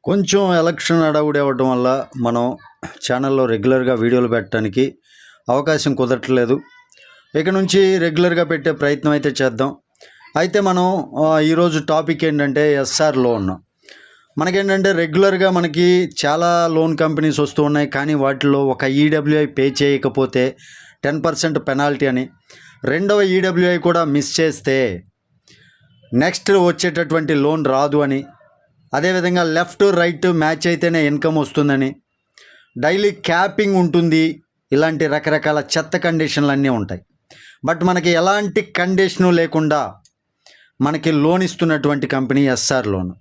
కొంచెం ఎలక్షన్ హడావుడి అవ్వడం వల్ల మనం ఛానల్లో రెగ్యులర్గా వీడియోలు పెట్టడానికి అవకాశం కుదరట్లేదు. ఇక నుంచి రెగ్యులర్గా పెట్టే ప్రయత్నం అయితే చేద్దాం. అయితే మనం ఈరోజు టాపిక్ ఏంటంటే ఎస్ఆర్ లోన్. మనకేంటంటే రెగ్యులర్గా మనకి చాలా లోన్ కంపెనీస్ వస్తూ ఉన్నాయి, కానీ వాటిలో ఒక ఈడబ్ల్యూఐ పే చేయకపోతే 10% పెనాల్టీ అని, రెండవ ఈడబ్ల్యూఐ కూడా మిస్ చేస్తే నెక్స్ట్ వచ్చేటటువంటి లోన్ రాదు అని, అదేవిధంగా లెఫ్ట్ రైట్ మ్యాచ్ అయితేనే ఇన్కమ్ వస్తుందని, డైలీ క్యాపింగ్ ఉంటుంది, ఇలాంటి రకరకాల చెత్త కండిషన్లు అన్నీ ఉంటాయి. బట్ మనకి ఎలాంటి కండిషను లేకుండా మనకి లోన్ ఇస్తున్నటువంటి కంపెనీ ఎస్ఆర్ లోన్.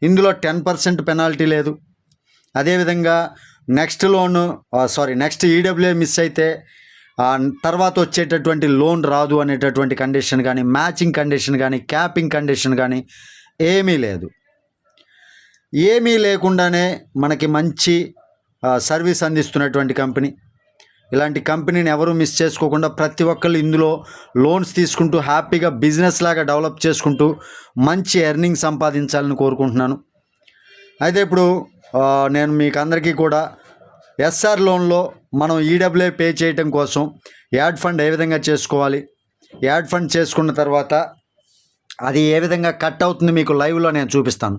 ఇందులో 10% పెనాల్టీ లేదు. అదేవిధంగా నెక్స్ట్ ఈడబ్ల్యూఐ మిస్ అయితే తర్వాత వచ్చేటటువంటి లోన్ రాదు అనేటటువంటి కండిషన్ కానీ, మ్యాచింగ్ కండిషన్ కానీ, క్యాపింగ్ కండిషన్ కానీ ఏమీ లేదు. ఏమీ లేకుండానే మనకి మంచి సర్వీస్ అందిస్తున్నటువంటి కంపెనీ. ఇలాంటి కంపెనీని ఎవరు మిస్ చేసుకోకుండా ప్రతి ఒక్కళ్ళు ఇందులో లోన్స్ తీసుకుంటూ హ్యాపీగా బిజినెస్ లాగా డెవలప్ చేసుకుంటూ మంచి ఎర్నింగ్ సంపాదించాలని కోరుకుంటున్నాను. అయితే ఇప్పుడు నేను మీకు అందరికీ కూడా ఎస్ఆర్ లోన్లో మనం ఈడబ్ల్యూఐ పే చేయడం కోసం యాడ్ ఫండ్ ఏ విధంగా చేసుకోవాలి, యాడ్ ఫండ్ చేసుకున్న తర్వాత అది ఏ విధంగా కట్ అవుతుంది మీకు లైవ్లో నేను చూపిస్తాను.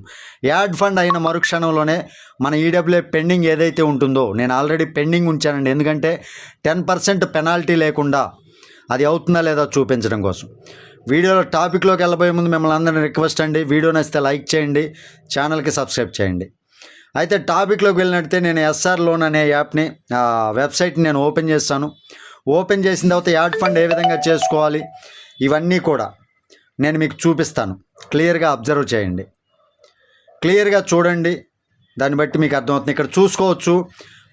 యాడ్ ఫండ్ అయిన మరుక్షణంలోనే మన ఈడబ్ల్యూఐ పెండింగ్ ఏదైతే ఉంటుందో, నేను ఆల్రెడీ పెండింగ్ ఉంచానండి, ఎందుకంటే 10% పెనాల్టీ లేకుండా అది అవుతుందా లేదా చూపించడం కోసం. వీడియోలో టాపిక్లోకి వెళ్ళబోయే ముందు మిమ్మల్ని అందరినీ రిక్వెస్ట్ అండి, వీడియో నచ్చితే లైక్ చేయండి, ఛానల్కి సబ్స్క్రైబ్ చేయండి. అయితే టాపిక్లోకి వెళ్ళినట్టే నేను ఎస్ఆర్ లోన్ అనే యాప్ని వెబ్సైట్ని నేను ఓపెన్ చేస్తాను. ఓపెన్ చేసిన తర్వాత యాడ్ ఫండ్ ఏ విధంగా చేసుకోవాలి ఇవన్నీ కూడా నేను మీకు చూపిస్తాను. క్లియర్గా అబ్జర్వ్ చేయండి, క్లియర్గా చూడండి, దాన్ని బట్టి మీకు అర్థమవుతుంది. ఇక్కడ చూసుకోవచ్చు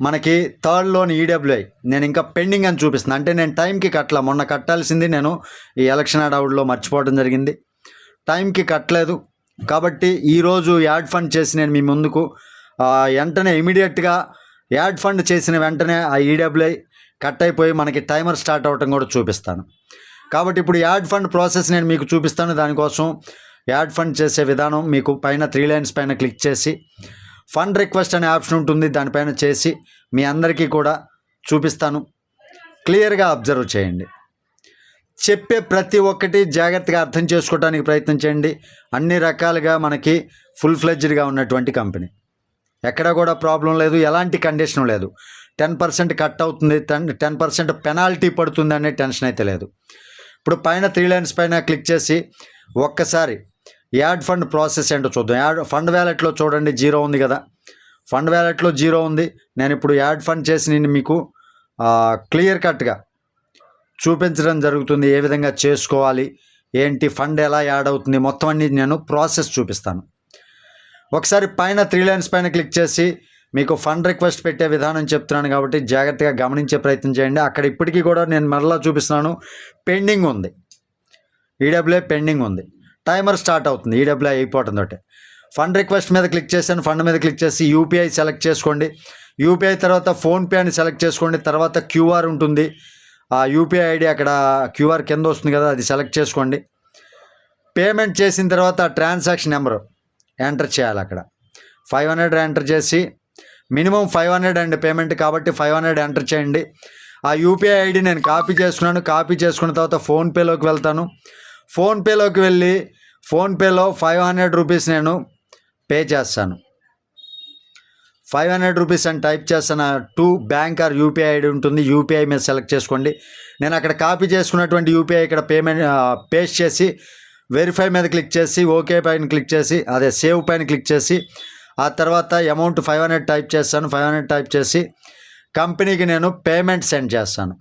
మనకి థర్డ్ లోన్ ఈడబ్ల్యూఐ నేను ఇంకా పెండింగ్ అని చూపిస్తున్నాను. అంటే నేను టైంకి కట్టలా, మొన్న కట్టాల్సింది నేను ఈ ఎలక్షన్ హడావుడిలో మర్చిపోవడం జరిగింది, టైంకి కట్టలేదు. కాబట్టి ఈరోజు యాడ్ ఫండ్ చేసి నేను మీ ముందుకు వెంటనే ఇమీడియట్గా యాడ్ ఫండ్ చేసిన వెంటనే ఆ ఈడబ్ల్యూఐ కట్ అయిపోయి మనకి టైమర్ స్టార్ట్ అవ్వటం కూడా చూపిస్తాను. కాబట్టి ఇప్పుడు యాడ్ ఫండ్ ప్రాసెస్ నేను మీకు చూపిస్తాను. దానికోసం యాడ్ ఫండ్ చేసే విధానం మీకు పైన 3 లైన్స్ పైన క్లిక్ చేసి ఫండ్ రిక్వెస్ట్ అనే ఆప్షన్ ఉంటుంది, దానిపైన చేసి మీ అందరికీ కూడా చూపిస్తాను. క్లియర్గా అబ్జర్వ్ చేయండి, చెప్పే ప్రతి ఒక్కటి జాగ్రత్తగా అర్థం చేసుకోవడానికి ప్రయత్నం చేయండి. అన్ని రకాలుగా మనకి ఫుల్ ఫ్లెడ్జ్డ్గా ఉన్నటువంటి కంపెనీ, ఎక్కడ కూడా ప్రాబ్లం లేదు, ఎలాంటి కండిషన్ లేదు. 10% కట్ అవుతుంది, 10% పెనాల్టీ పడుతుంది అనే టెన్షన్ అయితే లేదు. ఇప్పుడు పైన 3 లైన్స్ పైన క్లిక్ చేసి ఒక్కసారి యాడ్ ఫండ్ ప్రాసెస్ ఏంటో చూద్దాం. యాడ్ ఫండ్ వ్యాలెట్లో చూడండి 0 ఉంది కదా, ఫండ్ వ్యాలెట్లో 0 ఉంది. నేను ఇప్పుడు యాడ్ ఫండ్ చేసి నేను మీకు క్లియర్ కట్గా చూపించడం జరుగుతుంది. ఏ విధంగా చేసుకోవాలి ఏంటి, ఫండ్ ఎలా యాడ్ అవుతుంది, మొత్తం అన్ని నేను ప్రాసెస్ చూపిస్తాను. ఒకసారి పైన 3 లైన్స్ పైన క్లిక్ చేసి మీకు ఫండ్ రిక్వెస్ట్ పెట్టే విధానం చెప్తున్నాను కాబట్టి జాగ్రత్తగా గమనించే ప్రయత్నం చేయండి. అక్కడ ఇప్పటికీ కూడా నేను మరలా చూపిస్తున్నాను, పెండింగ్ ఉంది, ఈడబ్ల్యూఐ పెండింగ్ ఉంది, టైమర్ స్టార్ట్ అవుతుంది ఈడబ్ల్యూఐ అయిపోవడంతో. ఫండ్ రిక్వెస్ట్ మీద క్లిక్ చేశాను, ఫండ్ మీద క్లిక్ చేసి యూపీఐ సెలెక్ట్ చేసుకోండి. యూపీఐ తర్వాత ఫోన్పే అని సెలెక్ట్ చేసుకోండి. తర్వాత క్యూఆర్ ఉంటుంది, ఆ యూపీఐ ఐడి అక్కడ క్యూఆర్ కింద వస్తుంది కదా, అది సెలెక్ట్ చేసుకోండి. పేమెంట్ చేసిన తర్వాత ట్రాన్సాక్షన్ నెంబరు ఎంటర్ చేయాలి. అక్కడ 500 ఎంటర్ చేసి మినిమం 500 అండి పేమెంట్ కాబట్టి 500 ఎంటర్ చేయండి. ఆ యూపీఐ ఐడి నేను కాపీ చేసుకున్నాను. కాపీ చేసుకున్న తర్వాత ఫోన్పేలోకి వెళ్తాను. ఫోన్పేలోకి వెళ్ళి ఫోన్పేలో 500 రూపీస్ నేను పే చేస్తాను. 500 రూపీస్ అని టైప్ చేస్తాను. To bank or UPI ID ఉంటుంది, యూపీఐ మీద సెలెక్ట్ చేసుకోండి. నేను అక్కడ కాపీ చేసుకున్నటువంటి యూపీఐ ఇక్కడ పేస్ట్ చేసి వెరిఫై మీద క్లిక్ చేసి ఓకే పైన క్లిక్ చేసి సేవ్ పైన క్లిక్ చేసి ఆ తర్వాత అమౌంట్ 500 టైప్ చేస్తాను. 500 టైప్ చేసి కంపెనీకి నేను పేమెంట్ సెండ్ చేస్తాను.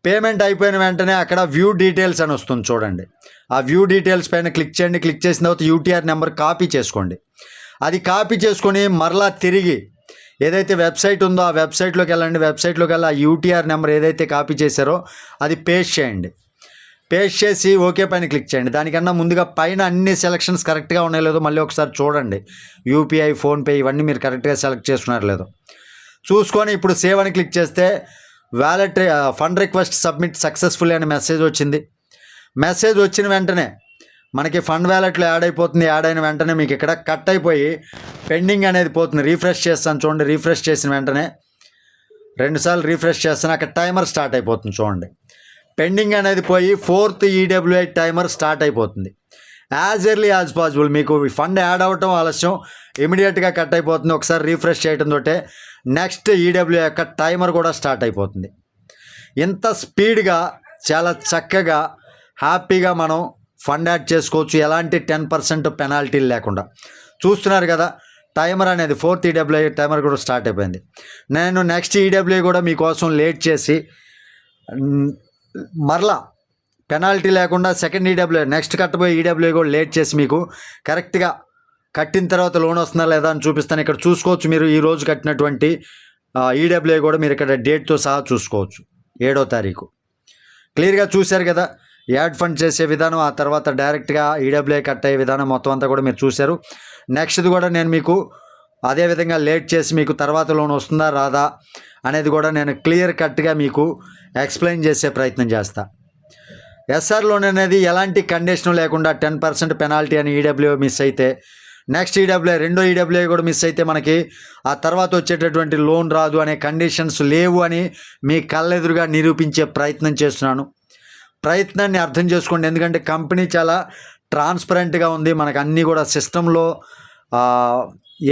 పేమెంట్ అయిపోయిన వెంటనే అక్కడ వ్యూ డీటెయిల్స్ అని వస్తుంది చూడండి. ఆ వ్యూ డీటెయిల్స్ పైన క్లిక్ చేయండి. క్లిక్ చేసిన తర్వాత యూటీఆర్ నెంబర్ కాపీ చేసుకోండి. అది కాపీ చేసుకొని మరలా తిరిగి ఏదైతే వెబ్సైట్ ఉందో ఆ వెబ్సైట్లోకి వెళ్ళండి. వెబ్సైట్లోకి వెళ్ళి ఆ యూటీఆర్ నెంబర్ ఏదైతే కాపీ చేశారో అది పేస్ట్ చేయండి. పేస్ట్ చేసి ఓకే పైన క్లిక్ చేయండి. దానికన్నా ముందుగా పైన అన్ని సెలక్షన్స్ కరెక్ట్గా ఉన్నాయో లేదో మళ్ళీ ఒకసారి చూడండి. యూపీఐ, ఫోన్పే ఇవన్నీ మీరు కరెక్ట్గా సెలెక్ట్ చేసుకున్నారో లేదో చూసుకొని ఇప్పుడు సేవ్ అని క్లిక్ చేస్తే wallet fund request submit successful అనే మెసేజ్ వచ్చింది. మెసేజ్ వచ్చిన వెంటనే మనకి ఫండ్ వ్యాలెట్లో యాడ్ అయిపోతుంది. యాడ్ అయిన వెంటనే మీకు ఇక్కడ కట్ అయిపోయి పెండింగ్ అనేది పోతుంది. రీఫ్రెష్ చేస్తాను చూడండి. రీఫ్రెష్ చేసిన వెంటనే 2 సార్లు రీఫ్రెష్ చేస్తాను, అక్కడ టైమర్ స్టార్ట్ అయిపోతుంది చూడండి. పెండింగ్ అనేది పోయి 4th ఈడబ్ల్యూఐ టైమర్ స్టార్ట్ అయిపోతుంది. యాజ్ ఎర్లీ యాజ్ పాసిబుల్ మీకు ఫండ్ యాడ్ అవ్వటం ఆలస్యం, ఇమీడియట్గా కట్ అయిపోతుంది. ఒకసారి రీఫ్రెష్ చేయడంతో నెక్స్ట్ ఈడబ్ల్యూఐ యొక్క టైమర్ కూడా స్టార్ట్ అయిపోతుంది. ఇంత స్పీడ్గా చాలా చక్కగా హ్యాపీగా మనం ఫండ్ యాడ్ చేసుకోవచ్చు, ఎలాంటి 10% పెనాల్టీలు లేకుండా. చూస్తున్నారు కదా, టైమర్ అనేది 4th ఈడబ్ల్యూఐ టైమర్ కూడా స్టార్ట్ అయిపోయింది. నేను నెక్స్ట్ ఈడబ్ల్యూఐ కూడా మీకోసం లేట్ చేసి మరలా పెనాల్టీ లేకుండా సెకండ్ ఈడబ్ల్యూఐ నెక్స్ట్ కట్టబోయే ఈడబ్ల్యూఐ కూడా లేట్ చేసి మీకు కరెక్ట్గా కట్టిన తర్వాత లోన్ వస్తుందా లేదా అని చూపిస్తాను. ఇక్కడ చూసుకోవచ్చు మీరు ఈరోజు కట్టినటువంటి ఈడబ్ల్యూఐ కూడా మీరు ఇక్కడ డేట్తో సహా చూసుకోవచ్చు. 7వ తారీఖు క్లియర్గా చూశారు కదా. యాడ్ ఫండ్ చేసే విధానం, ఆ తర్వాత డైరెక్ట్గా ఈడబ్ల్యూఐ కట్ అయ్యే విధానం మొత్తం అంతా కూడా మీరు చూశారు. నెక్స్ట్ది కూడా నేను మీకు అదేవిధంగా లేట్ చేసి మీకు తర్వాత లోన్ వస్తుందా రాదా అనేది కూడా నేను క్లియర్ కట్గా మీకు ఎక్స్ప్లెయిన్ చేసే ప్రయత్నం చేస్తా. ఎస్ఆర్ లోన్ అనేది ఎలాంటి కండిషన్ లేకుండా 10% పెనాల్టీ అని ఈడబ్ల్యూఐ మిస్ అయితే, నెక్స్ట్ ఈడబ్ల్యూఐ రెండో ఈడబ్ల్యూఐ కూడా మిస్ అయితే మనకి ఆ తర్వాత వచ్చేటటువంటి లోన్ రాదు అనే కండిషన్స్ లేవు అని మీ కళ్ళెదురుగా నిరూపించే ప్రయత్నం చేస్తున్నాను. ప్రయత్నాన్ని అర్థం చేసుకోండి, ఎందుకంటే కంపెనీ చాలా ట్రాన్స్పరెంట్గా ఉంది. మనకు అన్నీ కూడా సిస్టంలో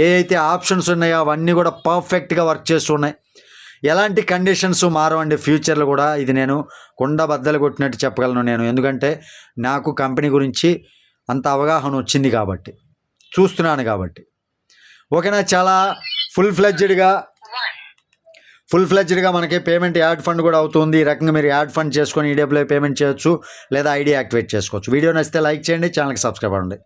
ఏ అయితే ఆప్షన్స్ ఉన్నాయో అవన్నీ కూడా పర్ఫెక్ట్గా వర్క్ చేస్తున్నాయి. ఎలాంటి కండిషన్స్ మారవండి ఫ్యూచర్లో కూడా. ఇది నేను కుండ బద్దలు కొట్టినట్టు చెప్పగలను నేను, ఎందుకంటే నాకు కంపెనీ గురించి అంత అవగాహన వచ్చింది కాబట్టి, చూస్తున్నాను కాబట్టి. ఓకేనా, చాలా ఫుల్ ఫ్లెడ్జ్డ్గా మనకి పేమెంట్ యాడ్ ఫండ్ కూడా అవుతుంది. ఈ రకంగా మీరు యాడ్ ఫండ్ చేసుకొని ఈడబ్ల్యూఐ పేమెంట్ చేయొచ్చు, లేదా ఐడి యాక్టివేట్ చేసుకోవచ్చు. వీడియో నచ్చితే లైక్ చేయండి, ఛానల్కి సబ్స్క్రైబ్ అవ్వండి.